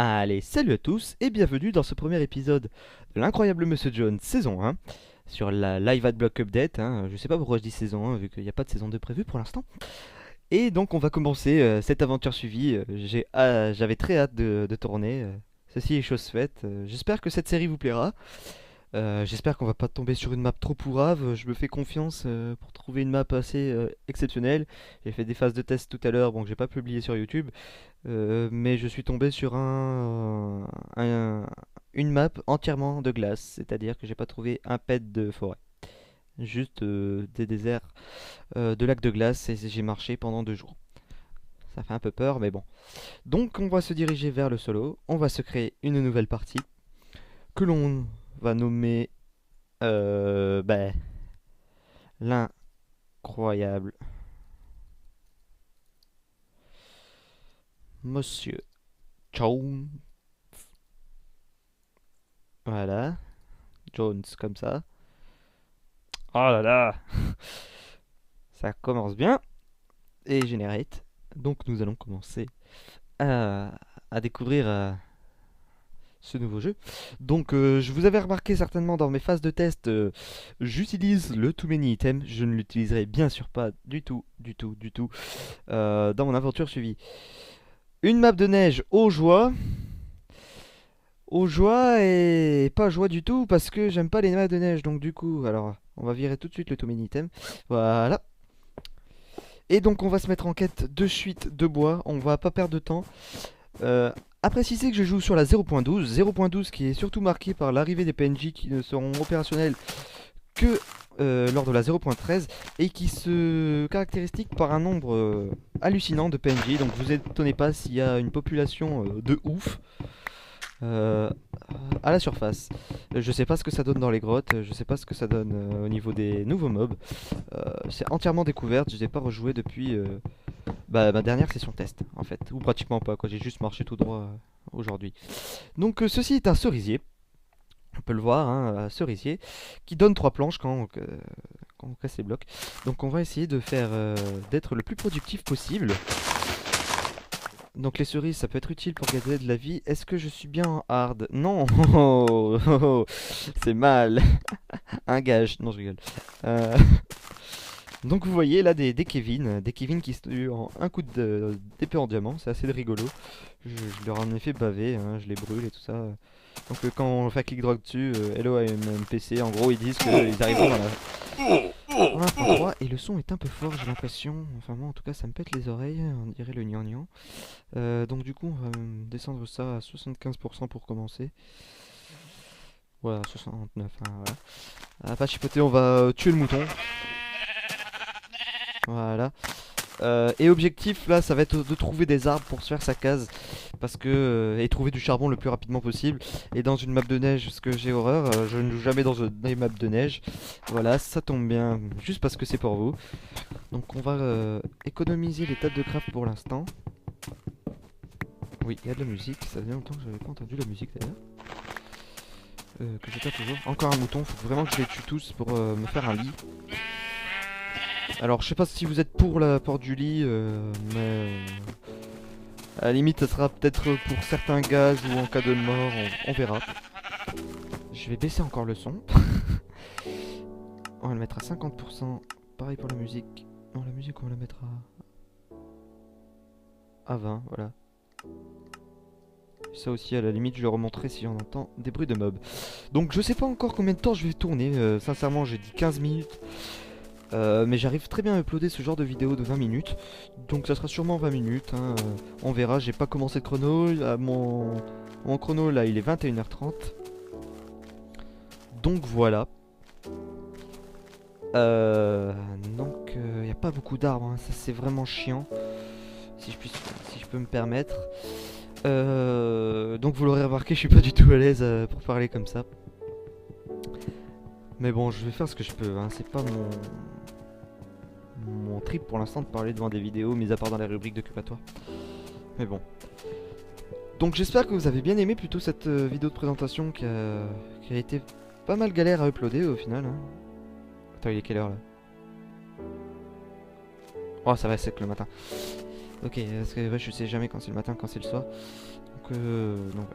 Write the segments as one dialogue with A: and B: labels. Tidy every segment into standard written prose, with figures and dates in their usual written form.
A: Allez, salut à tous et bienvenue dans ce premier épisode de l'incroyable Monsieur Jones saison 1 sur la Live Adblock Update. Je sais pas pourquoi je dis saison 1 vu qu'il n'y a pas de saison 2 prévue pour l'instant. Et donc on va commencer cette aventure suivie. J'avais très hâte de tourner. Ceci est chose faite. J'espère que cette série vous plaira. J'espère qu'on va pas tomber sur une map trop pourrave. Je me fais confiance pour trouver une map assez exceptionnelle. J'ai fait des phases de test tout à l'heure, bon que j'ai pas publié sur YouTube. Mais je suis tombé sur une map entièrement de glace, c'est-à-dire que j'ai pas trouvé un pet de forêt, juste des déserts de lacs de glace et j'ai marché pendant 2 jours. Ça fait un peu peur, mais bon. Donc on va se diriger vers le solo, on va se créer une nouvelle partie que l'on va nommer bah, l'incroyable Monsieur Jones. Voilà, Jones comme ça. Oh là là, ça commence bien. Et generate. Donc nous allons commencer à découvrir ce nouveau jeu. Donc je vous avais remarqué certainement dans mes phases de test, j'utilise le Too Many Item. Je ne l'utiliserai bien sûr pas du tout, dans mon aventure suivie. Une map de neige aux joies et pas joie du tout parce que j'aime pas les maps de neige. Donc du coup, alors on va virer tout de suite le Too Many Item. Voilà. Et donc on va se mettre en quête de suite de bois, on va pas perdre de temps. À préciser que je joue sur la 0.12, 0.12 qui est surtout marqué par l'arrivée des PNJ qui ne seront opérationnels que lors de la 0.13 et qui se caractérise par un nombre hallucinant de PNJ. Donc vous étonnez pas s'il y a une population de ouf euh, à la surface. Je sais pas ce que ça donne dans les grottes, je sais pas ce que ça donne au niveau des nouveaux mobs. C'est entièrement découverte, je n'ai pas rejoué depuis ma dernière session test en fait, ou pratiquement pas, quoi. J'ai juste marché tout droit aujourd'hui. Donc ceci est un cerisier, on peut le voir, hein, un cerisier, qui donne 3 planches quand on casse les blocs. Donc on va essayer de faire d'être le plus productif possible. Donc les cerises, ça peut être utile pour gagner de la vie. Est-ce que je suis bien en hard? Non. Oh, oh, oh, c'est mal. Un gage. Non, je rigole. Euh, Donc vous voyez là des Kevin qui se tuent en un coup d'épée en diamant. C'est assez rigolo. Je leur en ai fait baver, hein, je les brûle et tout ça. Donc quand on fait clic droit dessus, hello I'm PC, en gros ils disent qu'ils arriveront dans la fin 3 et le son est un peu fort, j'ai l'impression. Enfin moi en tout cas ça me pète les oreilles, on dirait le gnangnan. Donc du coup on va descendre ça à 75% pour commencer. Voilà, 69, hein, voilà. Ah, pas chipoter, on va tuer le mouton. Voilà. Et objectif là ça va être de trouver des arbres pour se faire sa case. Parce que et trouver du charbon le plus rapidement possible. Et dans une map de neige, ce que j'ai horreur, je ne joue jamais dans des maps de neige. Voilà, ça tombe bien, juste parce que c'est pour vous. Donc on va économiser les tables de craft pour l'instant. Oui, il y a de la musique, ça faisait longtemps que j'avais pas entendu la musique d'ailleurs. Que j'éteins toujours. Encore un mouton, faut vraiment que je les tue tous pour me faire un lit. Alors je sais pas si vous êtes pour la porte du lit, mais à la limite ça sera peut-être pour certains gaz ou en cas de mort, on verra. Je vais baisser encore le son. On va le mettre à 50%. Pareil pour la musique. Non, la musique on va la mettre à 20, voilà. Ça aussi à la limite je le remonterai si on entend des bruits de mobs. Donc je sais pas encore combien de temps je vais tourner, sincèrement j'ai dit 15 minutes. Mais j'arrive très bien à uploader ce genre de vidéo de 20 minutes. Donc ça sera sûrement 20 minutes, hein, on verra, j'ai pas commencé de chrono. Mon chrono là il est 21h30. Donc voilà. Donc il n'y a pas beaucoup d'arbres, hein, ça c'est vraiment chiant. Si je peux me permettre. Donc vous l'aurez remarqué, je suis pas du tout à l'aise pour parler comme ça. Mais bon, je vais faire ce que je peux, hein. C'est pas mon trip pour l'instant de parler devant des vidéos, mis à part dans les rubriques d'occupatoire. Mais bon. Donc j'espère que vous avez bien aimé plutôt cette vidéo de présentation qui a été pas mal galère à uploader au final, hein. Attends, il est quelle heure là? Oh, ça va sec le matin. Ok, parce que ouais, je sais jamais quand c'est le matin, quand c'est le soir. Donc voilà.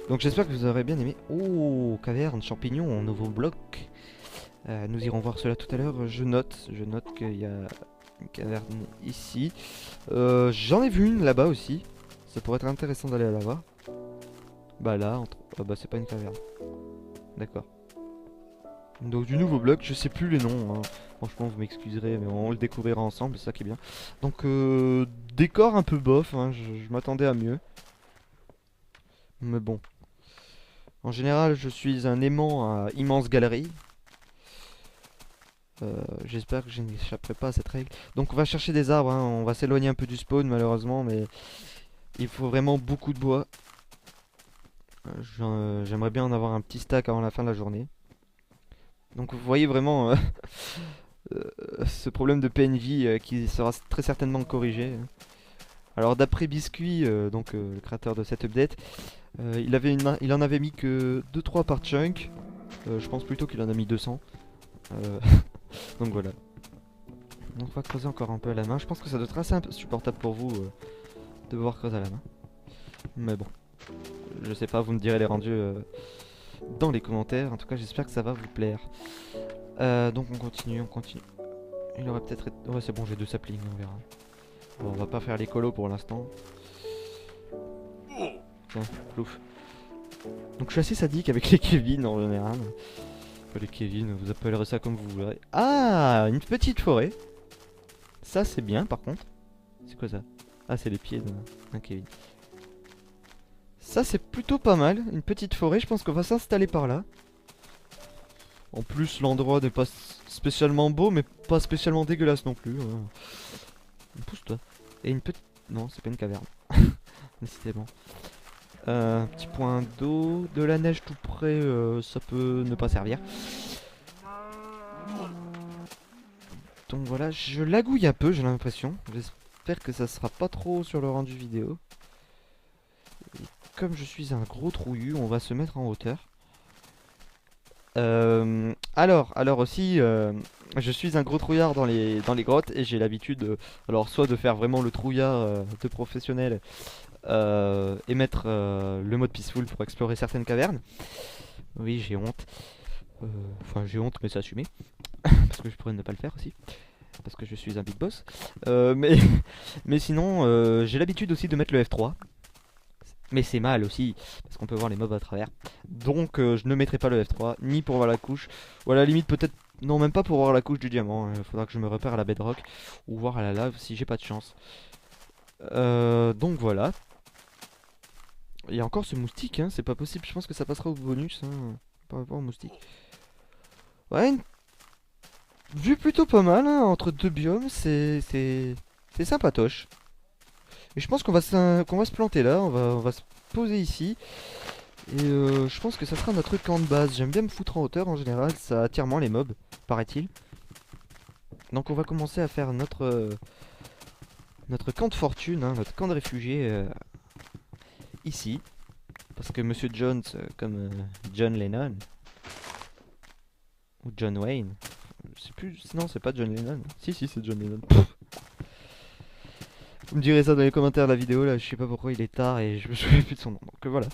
A: Donc j'espère que vous aurez bien aimé. Oh, caverne, champignons, nouveau bloc. Nous irons voir cela tout à l'heure. Je note qu'il y a une caverne ici. J'en ai vu une là-bas aussi. Ça pourrait être intéressant d'aller là-bas. Bah là, ah bah c'est pas une caverne. D'accord. Donc du nouveau bloc, je sais plus les noms, hein. Franchement vous m'excuserez mais on le découvrira ensemble, c'est ça qui est bien. Donc décor un peu bof, hein, je m'attendais à mieux. Mais bon. En général je suis un aimant à immense galerie. J'espère que je n'échapperai pas à cette règle. Donc on va chercher des arbres, hein. On va s'éloigner un peu du spawn malheureusement, mais il faut vraiment beaucoup de bois. J'aimerais bien en avoir un petit stack avant la fin de la journée. Donc vous voyez vraiment ce problème de PNJ qui sera très certainement corrigé. Alors d'après Biscuit, le créateur de cette update, il en avait mis que 2-3 par chunk. Je pense plutôt qu'il en a mis 200. Euh, donc voilà. Donc on va creuser encore un peu à la main. Je pense que ça doit être assez insupportable pour vous de devoir creuser à la main. Mais bon, je sais pas, vous me direz les rendus dans les commentaires. En tout cas j'espère que ça va vous plaire. Donc on continue, on continue. Il aurait peut-être... Ouais c'est bon, j'ai 2 saplings, on verra. Bon, on va pas faire les colos pour l'instant. Tiens, plouf. Donc je suis assez sadique avec les Kevin en général. Enfin, les Kevin, vous appellerez ça comme vous voudrez. Ah, une petite forêt. Ça c'est bien par contre. C'est quoi ça? Ah, c'est les pieds d'un Kevin. Ça c'est plutôt pas mal, une petite forêt, je pense qu'on va s'installer par là. En plus l'endroit n'est pas spécialement beau mais pas spécialement dégueulasse non plus. Pousse-toi. Et une petite... Non, c'est pas une caverne. Décidément. Petit point d'eau. De la neige tout près, ça peut ne pas servir. Donc voilà, je lagouille un peu, j'ai l'impression. J'espère que ça sera pas trop sur le rendu vidéo. Et comme je suis un gros trouillu, on va se mettre en hauteur. Alors aussi, je suis un gros trouillard dans les grottes et j'ai l'habitude, alors soit de faire vraiment le trouillard de professionnel et mettre le mode peaceful pour explorer certaines cavernes. Oui, j'ai honte. Enfin, j'ai honte, mais c'est assumé. Parce que je pourrais ne pas le faire aussi. Parce que je suis un big boss. Mais sinon, j'ai l'habitude aussi de mettre le F3. Mais c'est mal aussi, parce qu'on peut voir les mobs à travers. Donc je ne mettrai pas le F3, ni pour voir la couche. Ou à la limite peut-être... Non, même pas pour voir la couche du diamant. Il faudra que je me repère à la bedrock. Ou voir à la lave si j'ai pas de chance. Donc voilà. Il y a encore ce moustique, hein, c'est pas possible. Je pense que ça passera au bonus, hein, par rapport au moustique. Ouais, une vue plutôt pas mal, hein, entre deux biomes, c'est sympatoche. Et je pense qu'on va se planter là, on va se poser ici. Et je pense que ça sera notre camp de base. J'aime bien me foutre en hauteur en général, ça attire moins les mobs, paraît-il. Donc on va commencer à faire notre camp de fortune, hein, notre camp de réfugiés ici. Parce que Monsieur Jones, comme John Lennon, ou John Wayne, je sais plus, non c'est pas John Lennon. Si c'est John Lennon. Vous me direz ça dans les commentaires de la vidéo, là je sais pas pourquoi il est tard et je me souviens plus de son nom. Donc voilà,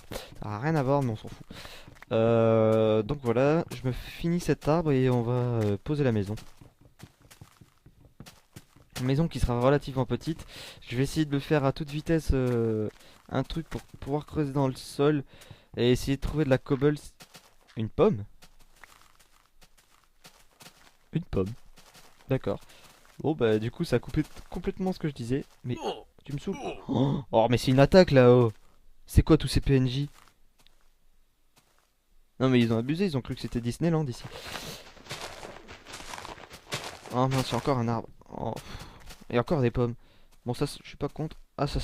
A: ça n'a rien à voir mais on s'en fout. Donc voilà, je me finis cet arbre et on va poser la maison. Une maison qui sera relativement petite. Je vais essayer de le faire à toute vitesse, un truc pour pouvoir creuser dans le sol et essayer de trouver de la cobble. Une pomme? Une pomme. D'accord. Bon bah du coup ça a coupé complètement ce que je disais. Mais tu me saoules. Oh mais c'est une attaque là-haut. C'est quoi tous ces PNJ? Non mais ils ont abusé, ils ont cru que c'était Disneyland ici. Oh mince, il y a encore un arbre. Oh. Il y a encore des pommes. Bon ça je suis pas contre. Ah ça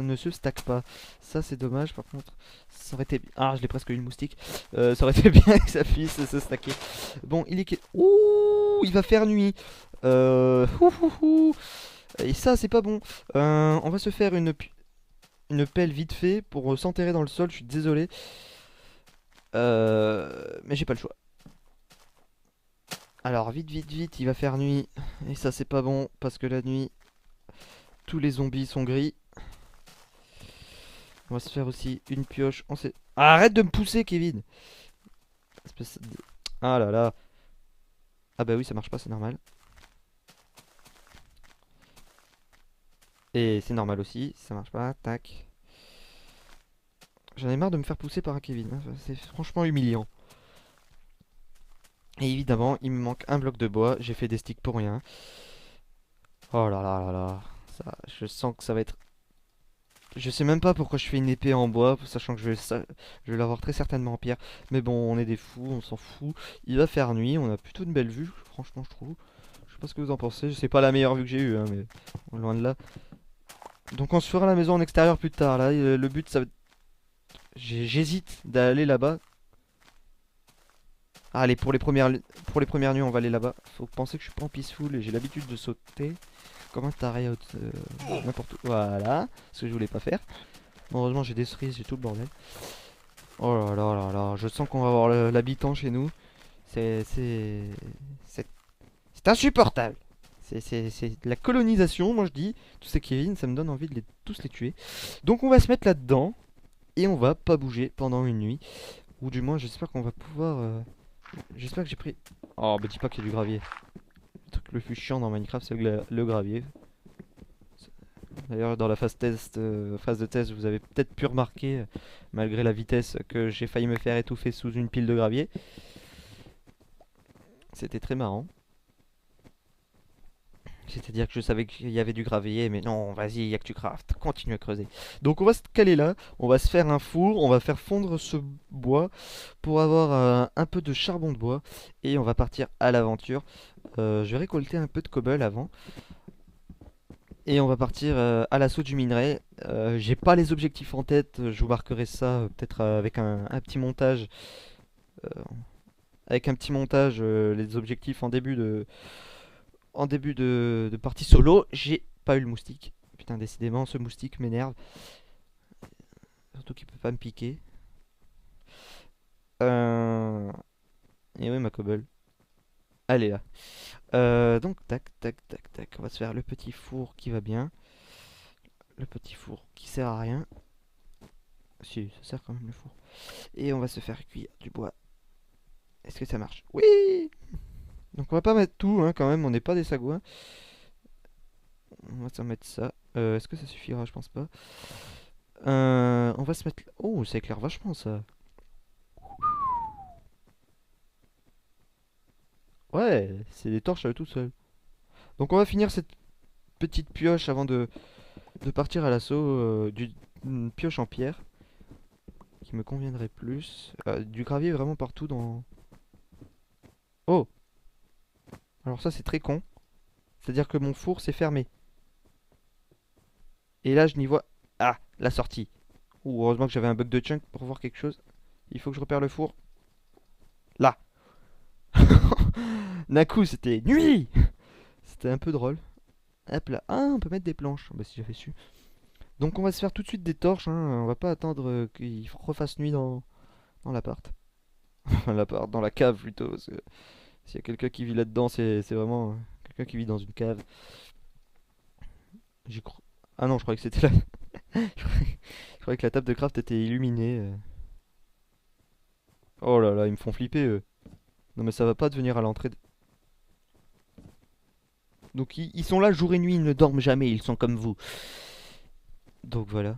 A: ne se stack pas. Ça c'est dommage par contre. Ça aurait été... Ah je l'ai presque eu le moustique. Ça aurait été bien que ça puisse se stacker. Bon il est... Ouh il va faire nuit. Et ça c'est pas bon. On va se faire une pelle vite fait pour s'enterrer dans le sol. Je suis désolé. Mais j'ai pas le choix. Alors vite, il va faire nuit. Et ça c'est pas bon parce que la nuit, tous les zombies sont gris. On va se faire aussi une pioche. Arrête de me pousser, Kevin. Ah là là. Ah bah oui, ça marche pas, c'est normal. Et c'est normal aussi, ça marche pas. Tac. J'en ai marre de me faire pousser par un Kevin, hein. C'est franchement humiliant. Et évidemment, il me manque un bloc de bois. J'ai fait des sticks pour rien. Oh là là là là. Je sens que ça va être... Je sais même pas pourquoi je fais une épée en bois, sachant que je vais l'avoir très certainement en pierre. Mais bon, on est des fous, on s'en fout. Il va faire nuit, on a plutôt une belle vue, franchement, je trouve. Je sais pas ce que vous en pensez, c'est pas la meilleure vue que j'ai eue, hein, mais loin de là. Donc on se fera la maison en extérieur plus tard. Là, le but, ça va... J'hésite d'aller là-bas. Ah, allez, pour les premières nuits, on va aller là-bas. Faut penser que je suis pas en peaceful et j'ai l'habitude de sauter. Comme un taré n'importe où. Voilà, ce que je voulais pas faire. Heureusement, j'ai des cerises, j'ai tout le bordel. Oh là là là là, je sens qu'on va avoir l'habitant chez nous. C'est... C'est... C'est c'est insupportable. C'est de la colonisation, moi je dis. Tous ces Kevin, ça me donne envie de tous les tuer. Donc on va se mettre là-dedans. Et on va pas bouger pendant une nuit. Ou du moins, j'espère qu'on va pouvoir... J'espère que j'ai pris... Oh, bah dis pas qu'il y a du gravier. Le truc le plus chiant dans Minecraft, c'est le gravier. D'ailleurs, dans la phase de test, vous avez peut-être pu remarquer, malgré la vitesse, que j'ai failli me faire étouffer sous une pile de gravier. C'était très marrant. C'est-à-dire que je savais qu'il y avait du gravier, mais non, vas-y, il y a que tu craftes, continue à creuser. Donc on va se caler là, on va se faire un four, on va faire fondre ce bois pour avoir un peu de charbon de bois, et on va partir à l'aventure. Je vais récolter un peu de cobble avant. Et on va partir à l'assaut du minerai. J'ai pas les objectifs en tête, je vous marquerai ça peut-être avec un petit montage. euh, Avec un petit montage, les objectifs en début de partie solo. J'ai pas eu le moustique. Putain, décidément, ce moustique m'énerve. Surtout qu'il peut pas me piquer. Euh... Et oui, ma cobble. Elle est là. Donc, tac, tac, tac, tac. On va se faire le petit four qui va bien. Le petit four qui sert à rien. Si, ça sert quand même le four. Et on va se faire cuire du bois. Est-ce que ça marche? Oui! Donc on va pas mettre tout, hein, quand même, on n'est pas des sagouins. On va s'en mettre ça. Est-ce que ça suffira? Je pense pas. On va se mettre... Oh, ça éclaire vachement ça. Ouais, c'est des torches à eux tout seul. Donc on va finir cette petite pioche avant de partir à l'assaut d'une pioche en pierre. Qui me conviendrait plus. Du gravier vraiment partout dans... Oh! Alors ça c'est très con. C'est-à-dire que mon four s'est fermé. Et là je n'y vois... Ah! La sortie. Ouh, heureusement que j'avais un bug de chunk pour voir quelque chose. Il faut que je repère le four. Là! D'un coup c'était nuit! C'était un peu drôle. Hop là. Ah, on peut mettre des planches. Bah si j'avais su. Donc on va se faire tout de suite des torches, hein. On va pas attendre qu'il refasse nuit dans l'appart. Enfin l'appart, dans la cave plutôt. Parce que s'il y a quelqu'un qui vit là-dedans, c'est vraiment quelqu'un qui vit dans une cave. J'y crois. Ah non, je croyais que c'était là. Je croyais que la table de craft était illuminée. Oh là là, ils me font flipper eux. Non mais ça va pas devenir à l'entrée. Donc ils sont là jour et nuit, ils ne dorment jamais, ils sont comme vous. Donc voilà.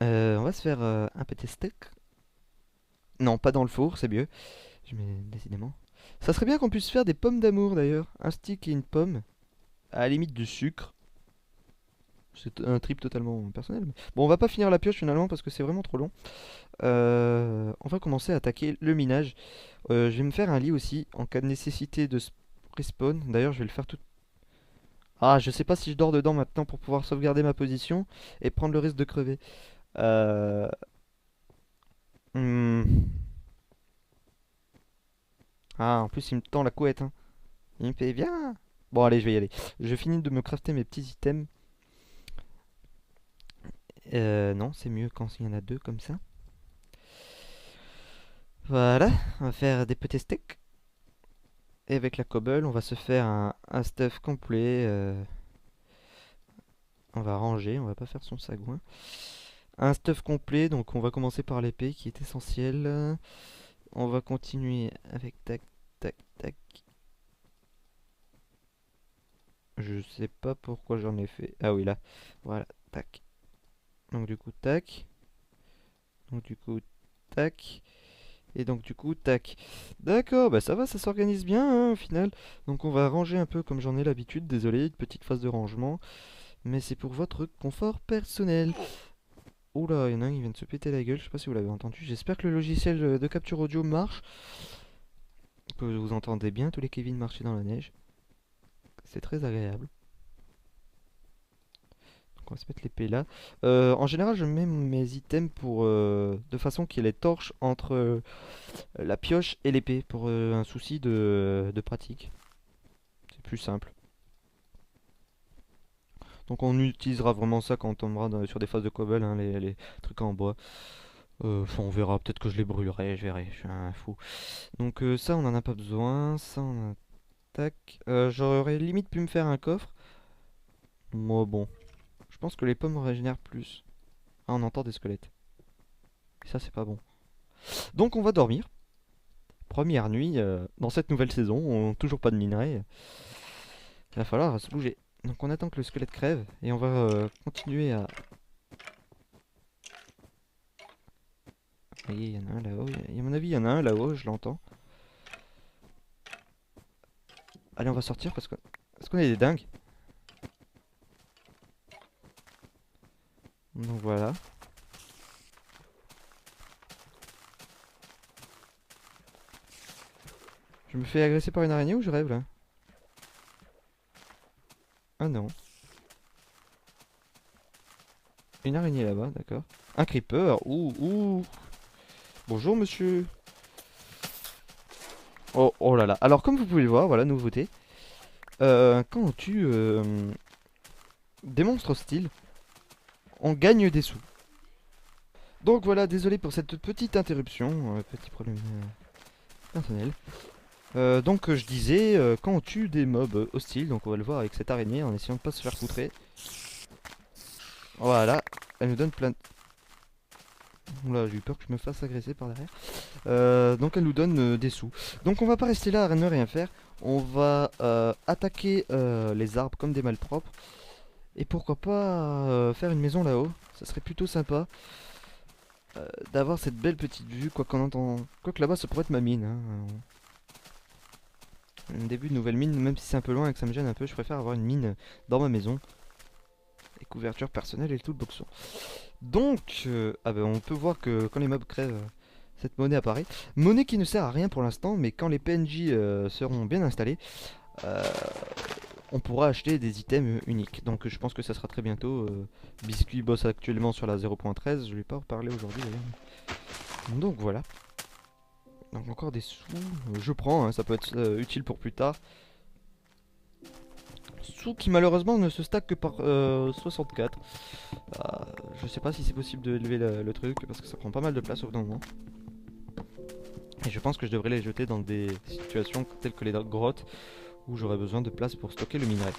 A: On va se faire un petit steak. Non, pas dans le four, c'est mieux. Je mets décidément. Ça serait bien qu'on puisse faire des pommes d'amour d'ailleurs. Un stick et une pomme. À la limite du sucre. C'est un trip totalement personnel. Bon, on va pas finir la pioche finalement parce que c'est vraiment trop long. On va commencer à attaquer le minage. Je vais me faire un lit aussi en cas de nécessité de respawn. D'ailleurs, je vais le faire tout. Ah, je sais pas si je dors dedans maintenant pour pouvoir sauvegarder ma position et prendre le risque de crever. Euh... hmm. Ah, en plus, il me tend la couette, hein. Il me fait viens. Bon, allez, je vais y aller. Je finis de me crafter mes petits items. Non, c'est mieux quand il y en a deux comme ça. Voilà, on va faire des petits steaks. Et avec la cobble, on va se faire un stuff complet. On va ranger, on va pas faire son sagouin. Un stuff complet, donc on va commencer par l'épée qui est essentielle. On va continuer avec tac, tac, tac. Je sais pas pourquoi j'en ai fait. Ah oui, là. Voilà, tac. Donc du coup, tac. Donc du coup, tac. Et donc du coup, tac. D'accord, bah ça va, ça s'organise bien hein, au final. Donc on va ranger un peu comme j'en ai l'habitude. Désolé, une petite phase de rangement. Mais c'est pour votre confort personnel. Oula, il y en a un qui vient de se péter la gueule. Je sais pas si vous l'avez entendu. J'espère que le logiciel de capture audio marche. Que vous entendez bien tous les Kevin marcher dans la neige. C'est très agréable. Donc on va se mettre l'épée là. En général, je mets mes items pour de façon qu'il y ait les torches entre la pioche et l'épée pour un souci de pratique. C'est plus simple. Donc on utilisera vraiment ça quand on tombera sur des phases de cobble, hein, les trucs en bois. Enfin, on verra, peut-être que je les brûlerai, je verrai, je suis un fou. Donc ça, on en a pas besoin. Ça, on a... Tac. J'aurais limite pu me faire un coffre. Moi, bon. Je pense que les pommes régénèrent plus. Ah, on entend des squelettes. Et ça, c'est pas bon. Donc on va dormir. Première nuit dans cette nouvelle saison. Toujours pas de minerai. Il va falloir se bouger. Donc on attend que le squelette crève. Et on va continuer à... Vous voyez, il y en a un là-haut. À mon avis, il y en a un là-haut, je l'entends. Allez, on va sortir parce qu'on est des dingues. Donc voilà. Je me fais agresser par une araignée ou je rêve là? Ah non. Une araignée là-bas, d'accord. Un creeper. Ouh. Bonjour monsieur. Oh, oh là là. Alors comme vous pouvez le voir, voilà, nouveauté. Quand on tue des monstres hostiles, on gagne des sous. Donc voilà, désolé pour cette petite interruption, petit problème personnel. Donc je disais, quand on tue des mobs hostiles, donc on va le voir avec cette araignée en essayant de pas se faire poutrer. Voilà, elle nous donne plein de... Oula, j'ai eu peur que je me fasse agresser par derrière. Donc elle nous donne des sous. Donc on va pas rester là à ne rien faire. On va attaquer les arbres comme des malpropres. Et pourquoi pas faire une maison là-haut. Ça serait plutôt sympa d'avoir cette belle petite vue. Quoi qu'on entend... Quoique là-bas ça pourrait être ma mine. Hein. Un début de nouvelle mine, même si c'est un peu loin et que ça me gêne un peu, je préfère avoir une mine dans ma maison. Et couverture personnelle et tout le boxon. Donc, ah ben on peut voir que quand les mobs crèvent, cette monnaie apparaît. Monnaie qui ne sert à rien pour l'instant, mais quand les PNJ seront bien installés, euh, on pourra acheter des items uniques. Donc je pense que ça sera très bientôt. Biscuit bosse actuellement sur la 0.13, je ne vais pas en reparler aujourd'hui d'ailleurs. Donc voilà. Donc encore des sous, je prends, hein, ça peut être utile pour plus tard. Sous qui malheureusement ne se stack que par 64. Je sais pas si c'est possible de lever le truc parce que ça prend pas mal de place au bout d'un moment. Et je pense que je devrais les jeter dans des situations telles que les grottes où j'aurais besoin de place pour stocker le minerai.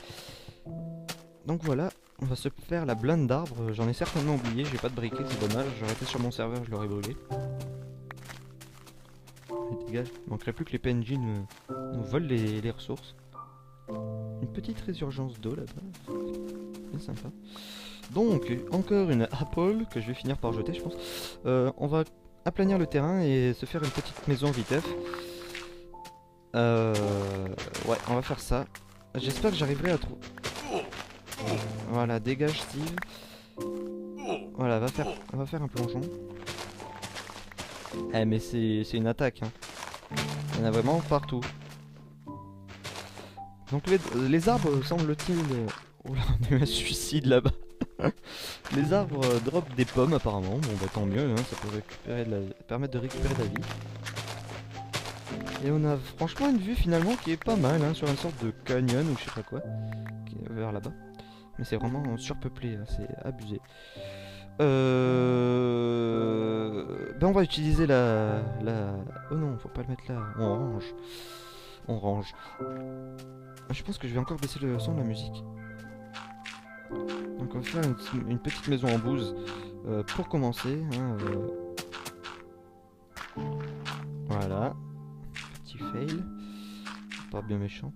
A: Donc voilà, on va se faire la blinde d'arbres. J'en ai certainement oublié, j'ai pas de briquet, c'est dommage. J'aurais été sur mon serveur, je l'aurais brûlé. Et dégage, il manquerait plus que les PNJ nous volent les ressources. Une petite résurgence d'eau là-bas, bien sympa. Donc, encore une apple que je vais finir par jeter, je pense. On va aplanir le terrain et se faire une petite maison vitef. Ouais, on va faire ça. J'espère que j'arriverai à trouver... Voilà, dégage Steve. Voilà, on va faire un plongeon. Eh mais c'est une attaque, hein. Il y en a vraiment partout. Donc les arbres, semble-t-il... Oh là, on a eu un suicide là-bas. Les arbres drop des pommes apparemment. Bon bah tant mieux, hein, ça peut permettre de récupérer de la vie. Et on a franchement une vue finalement qui est pas mal, hein, sur une sorte de canyon ou je sais pas quoi. Qui est vers là-bas. Mais c'est vraiment surpeuplé, hein, c'est abusé. Ben on va utiliser la... Oh non, faut pas le mettre là. On range. On range. Je pense que je vais encore baisser le son de la musique. Donc Donc on va faire une petite maison en bouse pour commencer. Hein, voilà. Petit fail. Pas bien méchant.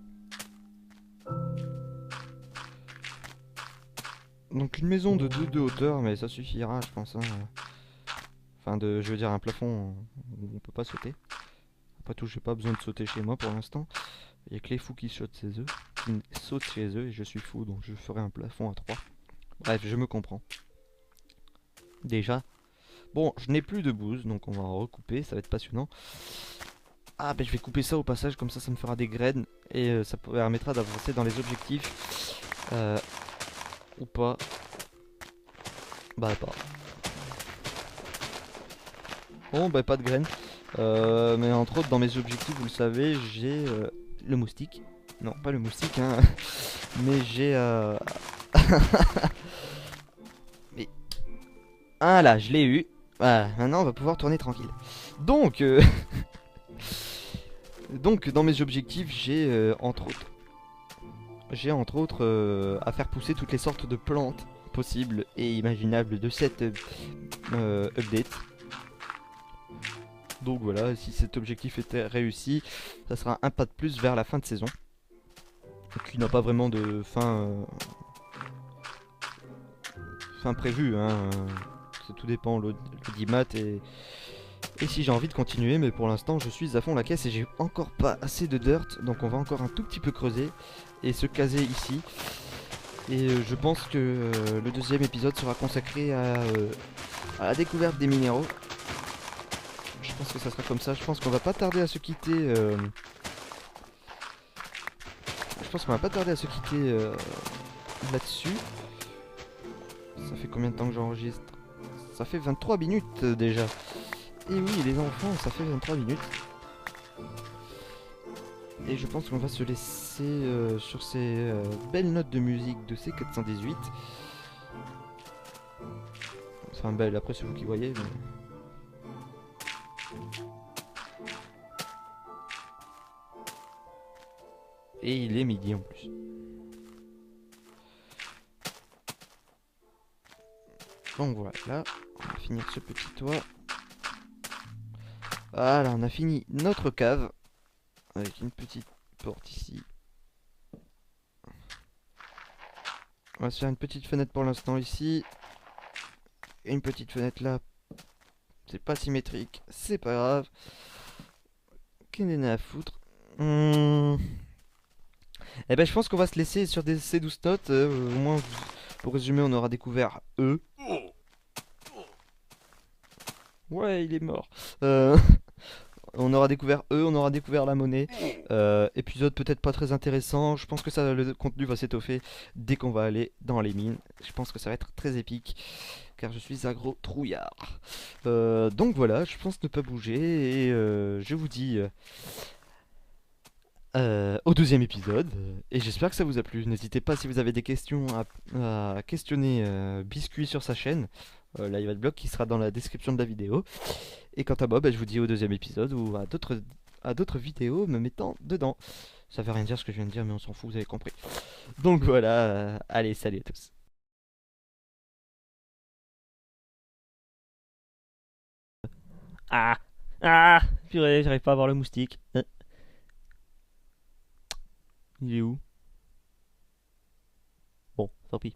A: Donc une maison de 2 de hauteur, mais ça suffira je pense. Hein. Enfin je veux dire un plafond où on peut pas sauter. Après tout j'ai pas besoin de sauter chez moi pour l'instant. Il y a que les fous qui sautent chez eux. Qui sautent chez eux et je suis fou donc je ferai un plafond à 3. Bref je me comprends. Déjà. Bon je n'ai plus de bouse donc on va en recouper, ça va être passionnant. Ah ben je vais couper ça au passage comme ça me fera des graines. Et ça permettra d'avancer dans les objectifs. Ou pas. Bah pas. Bon bah pas de graines. Mais entre autres dans mes objectifs vous le savez j'ai le moustique. Non pas le moustique hein. Mais j'ai mais... Ah là je l'ai eu. Voilà maintenant on va pouvoir tourner tranquille. Donc donc dans mes objectifs j'ai entre autres à faire pousser toutes les sortes de plantes possibles et imaginables de cette update. Donc voilà, si cet objectif était réussi, ça sera un pas de plus vers la fin de saison. Qui n'a pas vraiment de fin prévue, hein. Tout dépend l'audimat et si j'ai envie de continuer, mais pour l'instant je suis à fond la caisse et j'ai encore pas assez de dirt, donc on va encore un tout petit peu creuser et se caser ici. Et je pense que le deuxième épisode sera consacré à la découverte des minéraux. Je pense que ça sera comme ça, je pense qu'on va pas tarder à se quitter. Je pense qu'on va pas tarder à se quitter là-dessus. Ça fait combien de temps que j'enregistre? Ça fait 23 minutes déjà. Et oui les enfants, ça fait 23 minutes. Et je pense qu'on va se laisser sur ces belles notes de musique de C418. Enfin belle, après c'est vous qui voyez. Mais... Et il est midi en plus. Donc voilà, on va finir ce petit toit. Voilà, on a fini notre cave. Avec une petite porte ici. On va se faire une petite fenêtre pour l'instant ici. Et une petite fenêtre là. C'est pas symétrique, c'est pas grave. Qu'est-ce qu'on a à foutre? Eh ben je pense qu'on va se laisser sur ces 12 notes. Au moins, pour résumer, on aura découvert E. Ouais, il est mort. On aura découvert E, on aura découvert la monnaie. Épisode peut-être pas très intéressant. Je pense que ça, le contenu va s'étoffer dès qu'on va aller dans les mines. Je pense que ça va être très épique. Car je suis un gros trouillard. Donc voilà, je pense ne pas bouger. Et je vous dis au deuxième épisode. Et j'espère que ça vous a plu. N'hésitez pas si vous avez des questions à questionner Biscuit sur sa chaîne. Là, il y a le blog qui sera dans la description de la vidéo. Et quant à moi, bah, je vous dis au deuxième épisode ou à d'autres vidéos me mettant dedans. Ça veut rien dire ce que je viens de dire, mais on s'en fout, vous avez compris. Donc voilà, allez, salut à tous. Ah, ah, purée, j'arrive pas à voir le moustique. Il est où? Bon, tant pis.